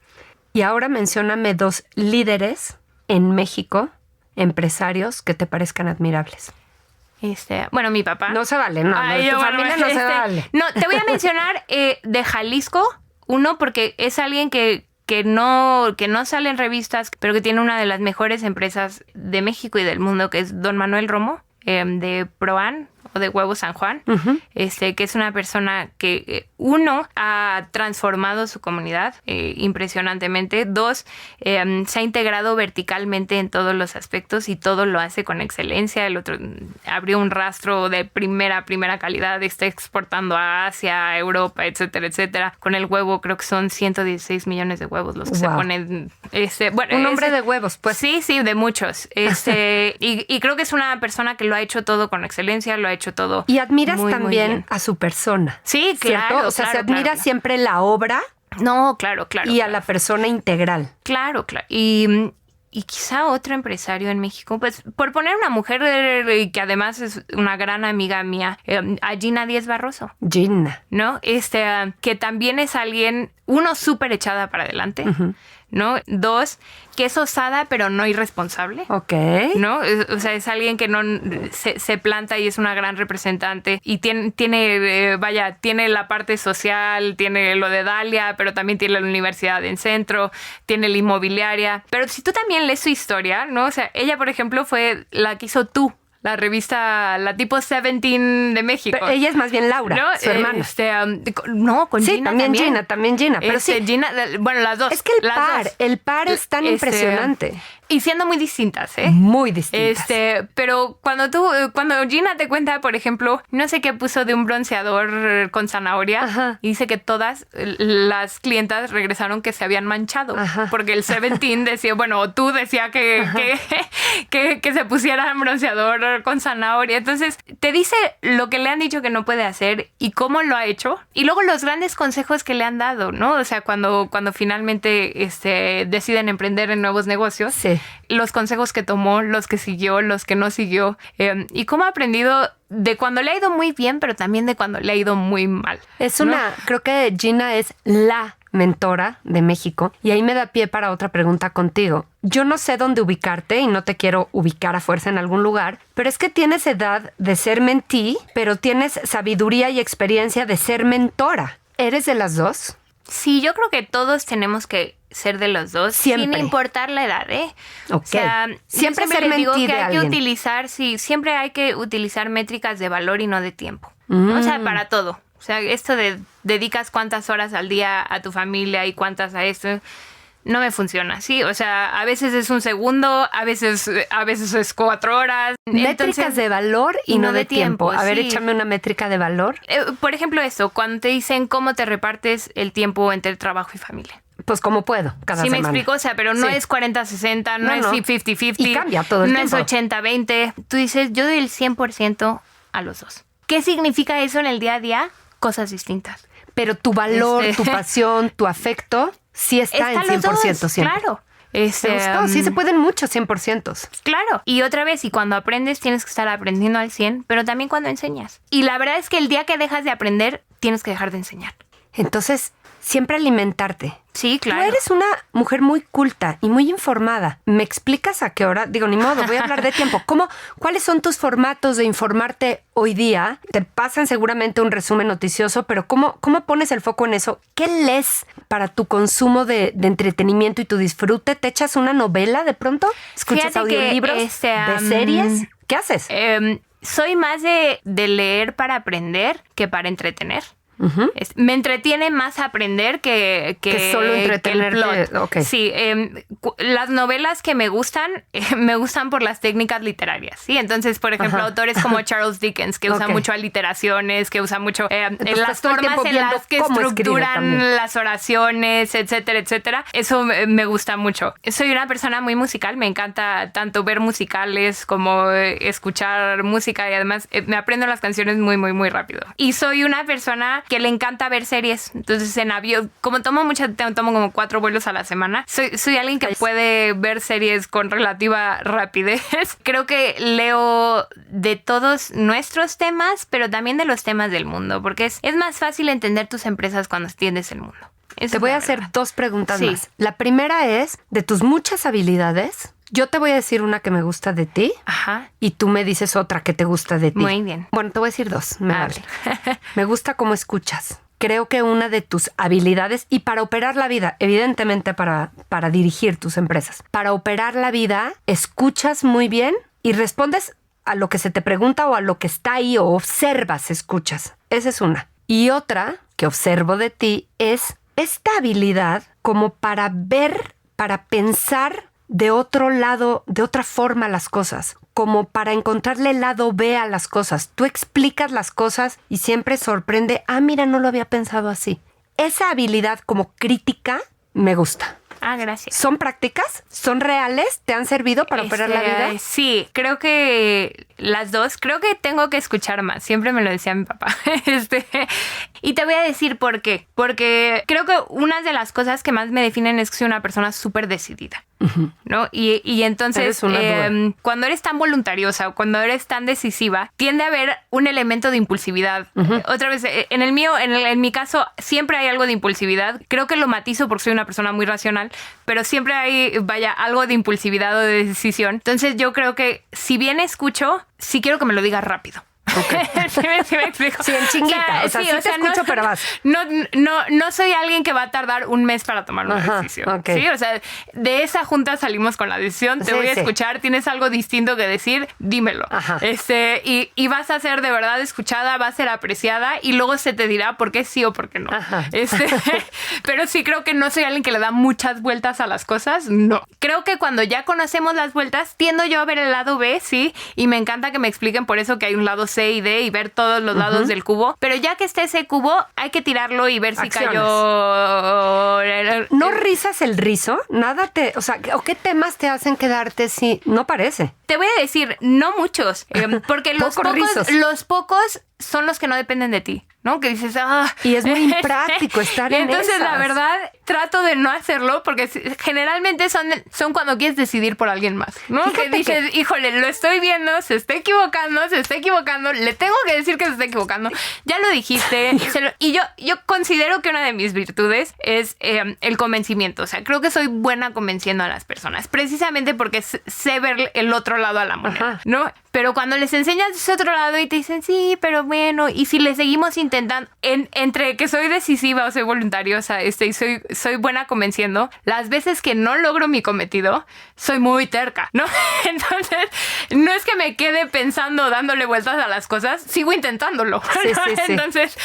Y ahora mencióname 2 líderes en México, empresarios, que te parezcan admirables. Bueno, mi papá. No se vale, no. Ay, tu bueno, familia no se vale. No, te voy a mencionar de Jalisco, uno, porque es alguien que no sale en revistas, pero que tiene una de las mejores empresas de México y del mundo, que es Don Manuel Romo, de Proan o de Huevo San Juan, que es una persona que, uno, ha transformado su comunidad impresionantemente. 2, se ha integrado verticalmente en todos los aspectos y todo lo hace con excelencia. El otro abrió un rastro de primera calidad, está exportando a Asia, a Europa, etcétera, etcétera. Con el huevo creo que son 116 millones de huevos los que se ponen. Bueno, Un hombre de huevos, pues. Sí, de muchos. Y creo que es una persona que lo ha hecho todo con excelencia, lo ha hecho todo. Y admiras muy, muy también bien. a su persona. Sí, ¿cierto? claro. O sea, claro, se admira claro. siempre la obra No, claro. y a la persona integral. Claro. Y quizá otro empresario en México, pues por poner una mujer que además es una gran amiga mía, a Gina Díez Barroso, Gina. ¿no? Que también es alguien, uno, súper echada para adelante, ¿no? 2, que es osada pero no irresponsable. Ok. ¿No? O sea, es alguien que no se planta y es una gran representante y tiene la parte social, tiene lo de Dalia, pero también tiene la universidad en centro, tiene la inmobiliaria. Pero si tú también lees su historia, ¿no? O sea, ella, por ejemplo, fue la que hizo Tú, la revista, la tipo 17 de México. Pero ella es más bien Laura, ¿no? su hermana. No, con Sí, Gina también Gina. Pero sí, Gina, bueno, las dos. es que el par es tan impresionante. Y siendo muy distintas, Muy distintas. Pero cuando Gina te cuenta, por ejemplo, no sé qué puso de un bronceador con zanahoria, Ajá. y dice que todas las clientas regresaron que se habían manchado. Ajá. Porque el 17 decía, bueno, Tú decía que se pusieran bronceador con zanahoria. Entonces, te dice lo que le han dicho que no puede hacer y cómo lo ha hecho. Y luego los grandes consejos que le han dado, ¿no? O sea, cuando finalmente deciden emprender en nuevos negocios. Sí. los consejos que tomó, los que siguió, los que no siguió, y cómo ha aprendido de cuando le ha ido muy bien, pero también de cuando le ha ido muy mal. Creo que Gina es la mentora de México, y ahí me da pie para otra pregunta contigo. Yo no sé dónde ubicarte y no te quiero ubicar a fuerza en algún lugar, pero es que tienes edad de ser mentí, pero tienes sabiduría y experiencia de ser mentora. ¿Eres de las dos? Sí, yo creo que todos tenemos que ser de los dos, siempre, sin importar la edad, ¿eh? Okay. O sea, siempre ser les digo mentí que de hay alguien. que utilizar, siempre hay que utilizar métricas de valor y no de tiempo. O sea, para todo. O sea, esto de dedicas cuántas horas al día a tu familia y cuántas a esto, no me funciona, ¿sí? O sea, a veces es un segundo, a veces es 4 horas. Métricas Entonces, de valor y no de tiempo. A ver, sí. échame una métrica de valor. Por ejemplo, esto, cuando te dicen cómo te repartes el tiempo entre trabajo y familia. Pues como puedo, cada semana. Sí, me explico, o sea, pero no Sí. es 40-60, no es 50-50. Y cambia todo el tiempo. No es 80-20. Tú dices, yo doy el 100% a los dos. ¿Qué significa eso en el día a día? Cosas distintas. Pero tu valor, tu pasión, tu afecto, sí está en 100% siempre. Claro. Me gustó. Sí se pueden muchos 100%. Claro. Y otra vez, y cuando aprendes, tienes que estar aprendiendo al 100, pero también cuando enseñas. Y la verdad es que el día que dejas de aprender, tienes que dejar de enseñar. Entonces, siempre alimentarte. Sí, claro. Tú eres una mujer muy culta y muy informada. ¿Me explicas a qué hora? Digo, ni modo, voy a hablar de tiempo. ¿Cuáles son tus formatos de informarte hoy día? Te pasan seguramente un resumen noticioso, pero ¿cómo pones el foco en eso? ¿Qué lees para tu consumo de entretenimiento y tu disfrute? ¿Te echas una novela de pronto? ¿Escuchas Fíjate audiolibros? ¿Ves series? ¿Qué haces? Soy más de leer para aprender que para entretener. Uh-huh. Me entretiene más aprender que solo entretenerte. Que el plot. Okay. Sí, las novelas que me gustan por las técnicas literarias, ¿sí? Entonces, por ejemplo, autores como Charles Dickens, que usan mucho aliteraciones, que usan mucho las formas en las que estructuran las oraciones, etcétera, etcétera. Eso me gusta mucho. Soy una persona muy musical, me encanta tanto ver musicales como escuchar música, y además me aprendo las canciones muy, muy, muy rápido. Y soy una persona que le encanta ver series. Entonces, en avión, como tomo como 4 vuelos a la semana, soy alguien que puede ver series con relativa rapidez. Creo que leo de todos nuestros temas, pero también de los temas del mundo, porque es más fácil entender tus empresas cuando entiendes el mundo. Te voy a hacer 2 preguntas más. La primera es, de tus muchas habilidades, yo te voy a decir una que me gusta de ti. Ajá. Y tú me dices otra que te gusta de ti. Muy bien. Bueno, te voy a decir 2. Me vale. Me gusta cómo escuchas. Creo que una de tus habilidades, y para operar la vida, evidentemente para dirigir tus empresas, para operar la vida, escuchas muy bien y respondes a lo que se te pregunta o a lo que está ahí, o observas, escuchas. Esa es una. Y otra que observo de ti es esta habilidad como para ver, para pensar de otro lado, de otra forma las cosas, como para encontrarle el lado B a las cosas. Tú explicas las cosas y siempre sorprende, mira, no lo había pensado así. Esa habilidad como crítica me gusta. Gracias. ¿Son prácticas? ¿Son reales? ¿Te han servido para operar la vida? Sí, creo que las dos. Creo que tengo que escuchar más. Siempre me lo decía mi papá. Y te voy a decir por qué. Porque creo que una de las cosas que más me definen es que soy una persona súper decidida. Uh-huh. ¿No? Y entonces, cuando eres tan voluntariosa o cuando eres tan decisiva, tiende a haber un elemento de impulsividad. Uh-huh. Otra vez, en mi caso, siempre hay algo de impulsividad. Creo que lo matizo porque soy una persona muy racional, pero siempre hay, algo de impulsividad o de decisión. Entonces, yo creo que si bien escucho, sí quiero que me lo digas rápido. Okay. ¿Sí me explico? Sí, en chinguita. Sí te escucho, pero vas. No soy alguien que va a tardar un mes para tomar una decisión. Okay. Sí, o sea, de esa junta salimos con la decisión. Te voy a escuchar. Tienes algo distinto que decir, dímelo. Ajá. Y vas a ser de verdad escuchada, va a ser apreciada y luego se te dirá por qué sí o por qué no. Ajá. Pero sí creo que no soy alguien que le da muchas vueltas a las cosas. No. Creo que cuando ya conocemos las vueltas, tiendo yo a ver el lado B, sí, y me encanta que me expliquen por eso que hay un lado C y D y ver todos los lados del cubo. Pero ya que esté ese cubo, hay que tirarlo y ver si cayó. ¿No rizas el rizo? Nada ¿o qué temas te hacen quedarte si no parece? Te voy a decir, no muchos. Porque los pocos son los que no dependen de ti, ¿no? Que dices, Y es muy impráctico estar en entonces, esas. la verdad, trato de no hacerlo porque generalmente son cuando quieres decidir por alguien más, ¿no? Fíjate que dices, híjole, lo estoy viendo, se está equivocando, le tengo que decir que se está equivocando. Ya lo dijiste. Y yo considero que una de mis virtudes es el convencimiento. O sea, creo que soy buena convenciendo a las personas, precisamente porque sé ver el otro lado a la moneda, ¿no? Pero cuando les enseñas ese otro lado y te dicen, sí, pero bueno, y si le seguimos intentando, entre que soy decisiva o soy voluntariosa, y soy buena convenciendo, las veces que no logro mi cometido, soy muy terca, ¿no? Entonces, no es que me quede pensando, dándole vueltas a las cosas, sigo intentándolo. Sí. Entonces,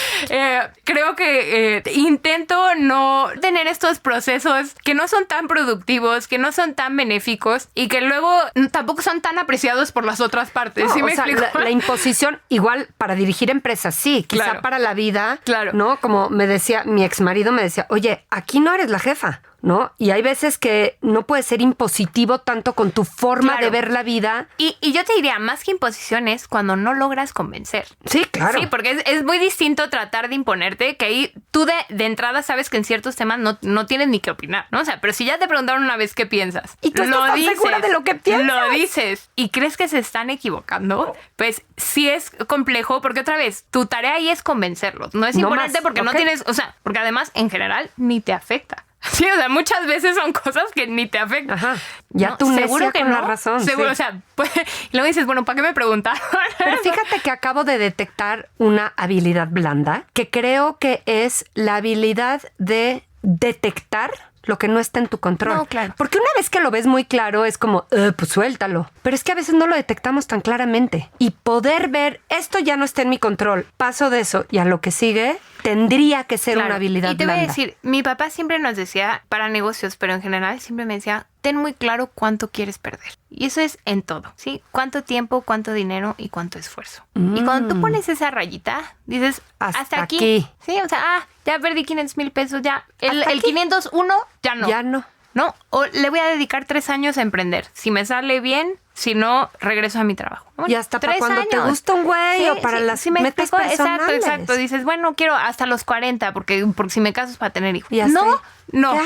creo que intento no tener estos procesos que no son tan productivos, que no son tan benéficos y que luego tampoco son tan apreciados por las otras partes. No, ¿Sí me o sea, explico? la imposición, igual para dirigir empresas, sí, quizá Claro. para la vida, Claro. ¿no? Como me decía, mi exmarido me decía, oye, aquí no eres la jefa, ¿no? Y hay veces que no puedes ser impositivo tanto con tu forma Claro. de ver la vida. Y yo te diría, más que imposición es cuando no logras convencer. Sí, claro. Sí, porque es muy distinto tratar de imponerte, que ahí tú de entrada sabes que en ciertos temas no tienes ni que opinar, ¿no? O sea, pero si ya te preguntaron una vez qué piensas, Y tú estás tan segura de lo que piensas. Lo dices y crees que se están equivocando, pues sí es complejo, porque otra vez, tu tarea ahí es convencerlos, no es No imponerte más, porque no ok. tienes, o sea, porque además en general ni te afecta. Sí, o sea, muchas veces son cosas que ni te afectan. Ajá. Ya tú seguro necia que con no. la razón. Seguro, sí. o sea, pues, y luego dices, bueno, ¿para qué me preguntaron? Pero fíjate que acabo de detectar una habilidad blanda que creo que es la habilidad de detectar lo que no está en tu control. No, claro. Porque una vez que lo ves muy claro es como, pues suéltalo. Pero es que a veces no lo detectamos tan claramente. Y poder ver, esto ya no está en mi control, paso de eso y a lo que sigue, tendría que ser Claro. una habilidad Y te voy a blanda. decir, mi papá siempre nos decía, para negocios, pero en general siempre me decía, ten muy claro cuánto quieres perder. Y eso es en todo, ¿sí? Cuánto tiempo, cuánto dinero y cuánto esfuerzo. Y cuando tú pones esa rayita, dices, hasta aquí. Sí, o sea, ya perdí 500,000 pesos, ya. El Hasta aquí. 501, ya no. Ya no. No, o le voy a dedicar 3 años a emprender. Si me sale bien, si no, regreso a mi trabajo. ¿No? Y hasta para 3 cuando te años. gusta un güey o para las me metas explico? personales. Exacto. Dices, bueno, quiero hasta los 40 porque si me caso es para tener hijos. Ya No, sé. no. Ya.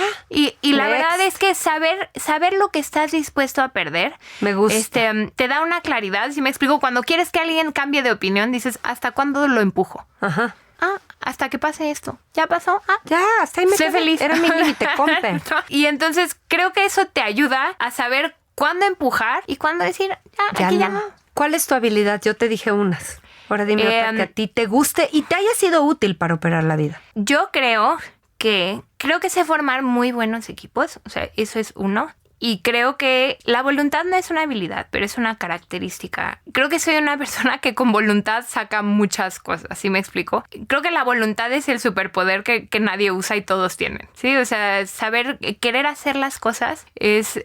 Y la Next. verdad es que saber lo que estás dispuesto a perder. Me gusta. Te da una claridad. Si me explico, cuando quieres que alguien cambie de opinión, dices, ¿hasta cuándo lo empujo? Ajá. Hasta que pase esto. ¿Ya pasó? Ya, hasta ahí me Sé quedé. feliz. Era mi límite, compe. Y entonces creo que eso te ayuda a saber cuándo empujar y cuándo decir, aquí ya no. ¿Cuál es tu habilidad? Yo te dije unas. Ahora dime otra que a ti te guste y te haya sido útil para operar la vida. Yo creo que sé formar muy buenos equipos. O sea, eso es uno. Y creo que la voluntad no es una habilidad, pero es una característica. Creo que soy una persona que con voluntad saca muchas cosas, ¿sí me explico? Creo que la voluntad es el superpoder que nadie usa y todos tienen, ¿sí? O sea, querer hacer las cosas es...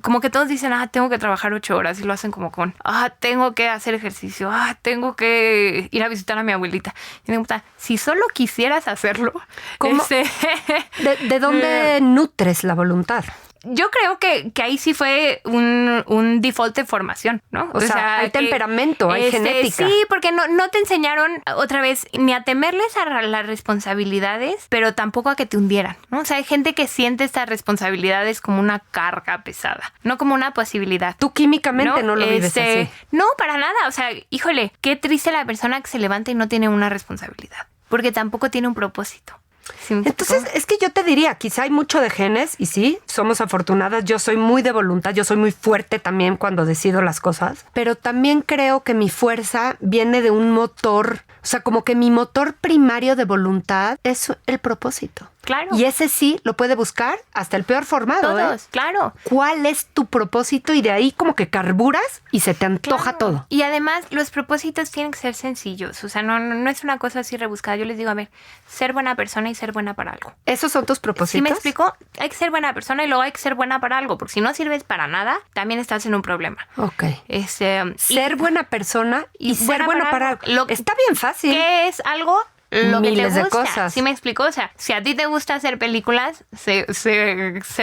como que todos dicen, tengo que trabajar 8 horas y lo hacen como con, tengo que hacer ejercicio, tengo que ir a visitar a mi abuelita. Y digo, si solo quisieras hacerlo... ¿Cómo? ¿De dónde nutres la voluntad? Yo creo que ahí sí fue un default de formación, ¿no? O sea, hay temperamento, hay genética. Sí, porque no te enseñaron otra vez ni a temerles a las responsabilidades, pero tampoco a que te hundieran, ¿no? O sea, hay gente que siente estas responsabilidades como una carga pesada, no como una posibilidad. Tú químicamente no lo vives así. No, para nada. O sea, híjole, qué triste la persona que se levanta y no tiene una responsabilidad, porque tampoco tiene un propósito. ¿Sí me explico? Entonces, es que yo te diría, quizá hay mucho de genes y sí, somos afortunadas. Yo soy muy de voluntad, yo soy muy fuerte también cuando decido las cosas, pero también creo que mi fuerza viene de un motor, o sea, como que mi motor primario de voluntad es el propósito. Claro. Y ese sí lo puede buscar hasta el peor formado. Todos, claro. ¿Cuál es tu propósito? Y de ahí como que carburas y se te antoja Claro. todo. Y además los propósitos tienen que ser sencillos. O sea, no es una cosa así rebuscada. Yo les digo, a ver, ser buena persona y ser buena para algo. ¿Esos son tus propósitos? ¿Sí me explico? Hay que ser buena persona y luego hay que ser buena para algo. Porque si no sirves para nada, también estás en un problema. Ok. Ser Buena persona y ser buena para algo. Está bien fácil. ¿Qué es algo? Lo que te Miles de gusta. cosas. ¿Sí me explico? O sea, si a ti te gusta hacer películas, sé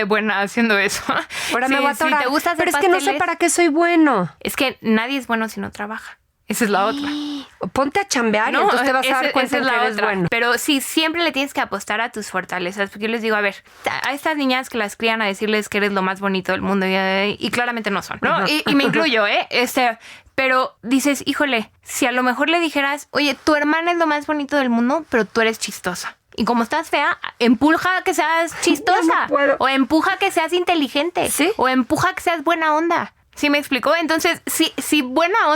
buena haciendo eso. Ahora me voy a atorar. Si te gusta hacer Pero es que no sé pasteles, para qué soy bueno. es que nadie es bueno si no trabaja. Esa es la otra. Ponte a chambear y entonces te vas a dar cuenta esa es que la eres otra. bueno. Pero sí, siempre le tienes que apostar a tus fortalezas. Porque yo les digo, a ver, a estas niñas que las crían a decirles que eres lo más bonito del mundo y claramente no son, ¿no? Y me incluyo, pero dices, híjole, si a lo mejor le dijeras, oye, tu hermana es lo más bonito del mundo, pero tú eres chistosa. Y como estás fea, empuja a que seas chistosa. No puedo. O empuja a que seas inteligente. ¿Sí? O empuja a que seas buena onda. ¿Sí me explicó? Entonces, si ser buena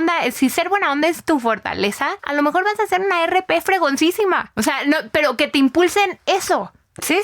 onda es tu fortaleza, a lo mejor vas a hacer una RP fregoncísima. O sea, no, pero que te impulsen eso. Sí.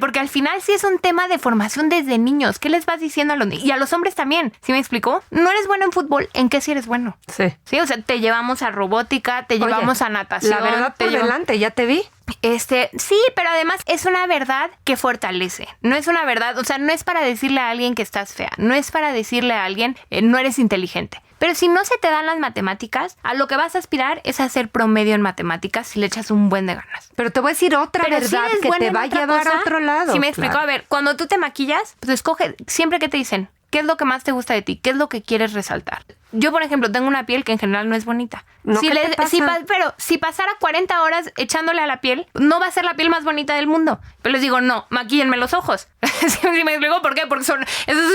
Porque al final sí es un tema de formación desde niños. ¿Qué les vas diciendo a los niños? Y a los hombres también. ¿Sí me explicó? No eres bueno en fútbol. ¿En qué sí eres bueno? Sí. Sí, o sea, te llevamos a robótica, te llevamos a natación. La verdad por delante, ya te vi. Sí, pero además es una verdad que fortalece. No es una verdad, o sea, no es para decirle a alguien que estás fea. No es para decirle a alguien no eres inteligente. Pero si no se te dan las matemáticas, a lo que vas a aspirar es a hacer promedio en matemáticas si le echas un buen de ganas. Pero te voy a decir otra Pero verdad si eres que buena te en va a otra llevar cosa, a otro lado. Si me explico, Claro. a ver, cuando tú te maquillas, pues escoge siempre que te dicen, ¿qué es lo que más te gusta de ti? ¿Qué es lo que quieres resaltar? Yo, por ejemplo, tengo una piel que en general no es bonita. No, ¿qué te pasa? Pero si pasara 40 horas echándole a la piel, no va a ser la piel más bonita del mundo. Pero les digo, no, maquíllenme los ojos. ¿Sí me explico por qué? Porque esos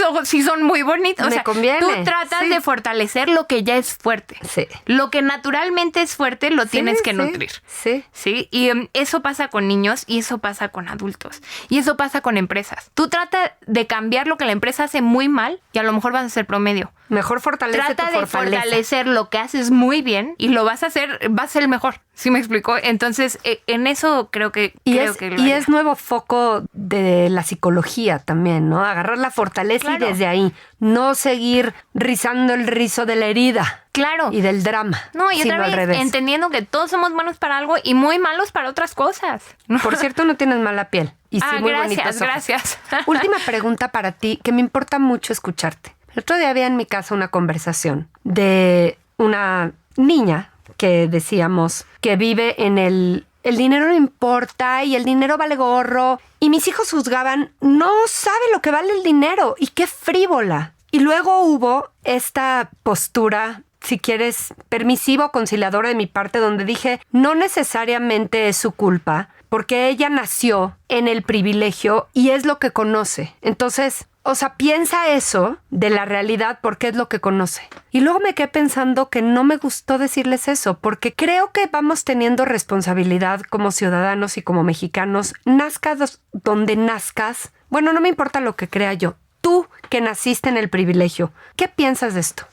ojos sí son muy bonitos. O sea, conviene. tú tratas de fortalecer lo que ya es fuerte. Sí. Lo que naturalmente es fuerte lo tienes que nutrir. Sí. Sí, y eso pasa con niños y eso pasa con adultos y eso pasa con empresas. Tú trata de cambiar lo que la empresa hace muy mal y a lo mejor vas a ser promedio. Mejor fortalece Trata tu de fortaleza. fortalecer lo que haces muy bien y lo vas a ser el mejor. ¿Sí me explicó? Entonces, en eso creo que es nuevo foco de la psicología también, ¿no? Agarrar la fortaleza Claro. y desde ahí no seguir rizando el rizo de la herida. Claro. Y del drama. No, y sino otra al vez, revés. entendiendo que todos somos buenos para algo y muy malos para otras cosas. ¿No? Por cierto, no tienes mala piel. Y sí, muy bonitos ojos. gracias. Última pregunta para ti, que me importa mucho escucharte. El otro día había en mi casa una conversación de una niña que decíamos que vive en el dinero no importa y el dinero vale gorro. Y mis hijos juzgaban, no sabe lo que vale el dinero y qué frívola. Y luego hubo esta postura, si quieres, permisiva o conciliadora de mi parte, donde dije, no necesariamente es su culpa, porque ella nació en el privilegio y es lo que conoce. Entonces, o sea, piensa eso de la realidad porque es lo que conoce. Y luego me quedé pensando que no me gustó decirles eso, porque creo que vamos teniendo responsabilidad como ciudadanos y como mexicanos, nazcas donde nazcas. Bueno, no me importa lo que crea yo. Tú que naciste en el privilegio, ¿qué piensas de esto?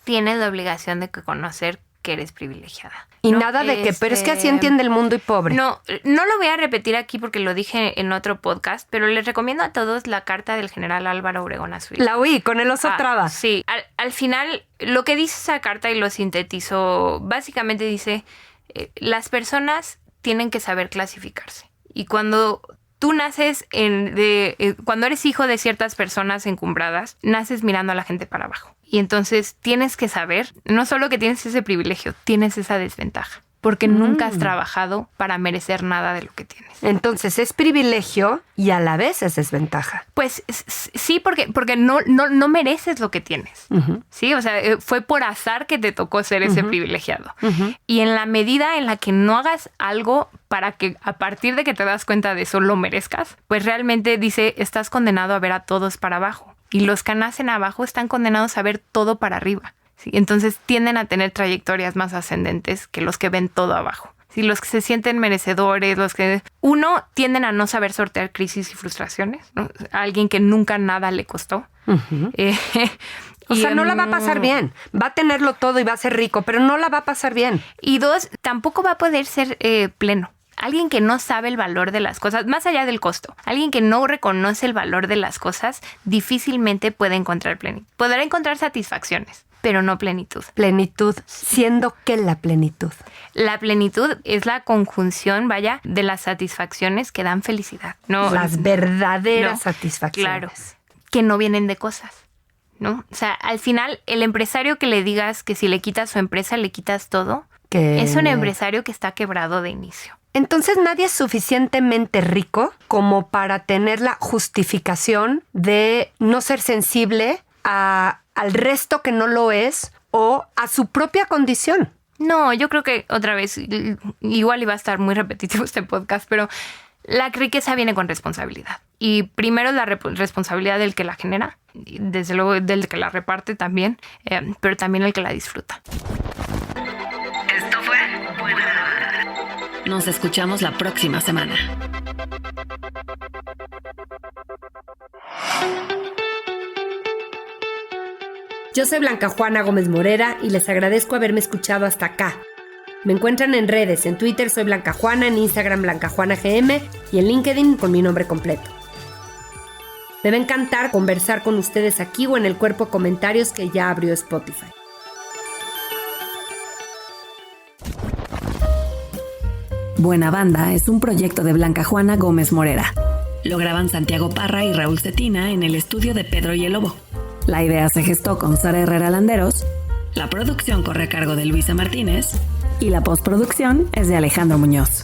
Tienes la obligación de conocer que eres privilegiada. Y ¿no? nada de que, pero es que así entiende el mundo y pobre. No lo voy a repetir aquí porque lo dije en otro podcast, pero les recomiendo a todos la carta del general Álvaro Obregón a su hijo. La oí con el oso traba. Sí, al final lo que dice esa carta y lo sintetizo, básicamente dice, las personas tienen que saber clasificarse. Y cuando tú naces cuando eres hijo de ciertas personas encumbradas, naces mirando a la gente para abajo. Y entonces tienes que saber, no solo que tienes ese privilegio, tienes esa desventaja. Porque nunca has trabajado para merecer nada de lo que tienes. Entonces es privilegio y a la vez es desventaja. Pues sí, porque no mereces lo que tienes. Uh-huh. Sí, o sea, fue por azar que te tocó ser ese privilegiado. Uh-huh. Y en la medida en la que no hagas algo para que a partir de que te das cuenta de eso lo merezcas, pues realmente dice, estás condenado a ver a todos para abajo. Y los que nacen abajo están condenados a ver todo para arriba. ¿Sí? Entonces tienden a tener trayectorias más ascendentes que los que ven todo abajo. ¿Sí? Los que se sienten merecedores, tienden a no saber sortear crisis y frustraciones, ¿no? A alguien que nunca nada le costó. Uh-huh. O sea, no la va a pasar bien. Va a tenerlo todo y va a ser rico, pero no la va a pasar bien. Y dos, tampoco va a poder ser pleno. Alguien que no sabe el valor de las cosas, más allá del costo, alguien que no reconoce el valor de las cosas, difícilmente puede encontrar plenitud. Podrá encontrar satisfacciones, pero no plenitud. Plenitud, siendo que la plenitud. La plenitud es la conjunción, de las satisfacciones que dan felicidad. No, las verdaderas satisfacciones. Claro, que no vienen de cosas, ¿no? O sea, al final, el empresario que le digas que si le quitas su empresa, le quitas todo, es un empresario que está quebrado de inicio. Entonces nadie es suficientemente rico como para tener la justificación de no ser sensible al resto que no lo es o a su propia condición? No, yo creo que otra vez, igual iba a estar muy repetitivo este podcast, pero la riqueza viene con responsabilidad. Y primero es la responsabilidad del que la genera, desde luego del que la reparte también, pero también el que la disfruta. Esto fue Buena Banda. Nos escuchamos la próxima semana. Yo soy Blanca Juana Gómez Morera y les agradezco haberme escuchado hasta acá. Me encuentran en redes, en Twitter soy Blanca Juana, en Instagram Blanca Juana GM y en LinkedIn con mi nombre completo. Me va a encantar conversar con ustedes aquí o en el cuerpo de comentarios que ya abrió Spotify. Buena Banda es un proyecto de Blanca Juana Gómez Morera. Lo graban Santiago Parra y Raúl Cetina en el estudio de Pedro y el Lobo. La idea se gestó con Sara Herrera Landeros, la producción corre a cargo de Luisa Martínez y la postproducción es de Alejandro Muñoz.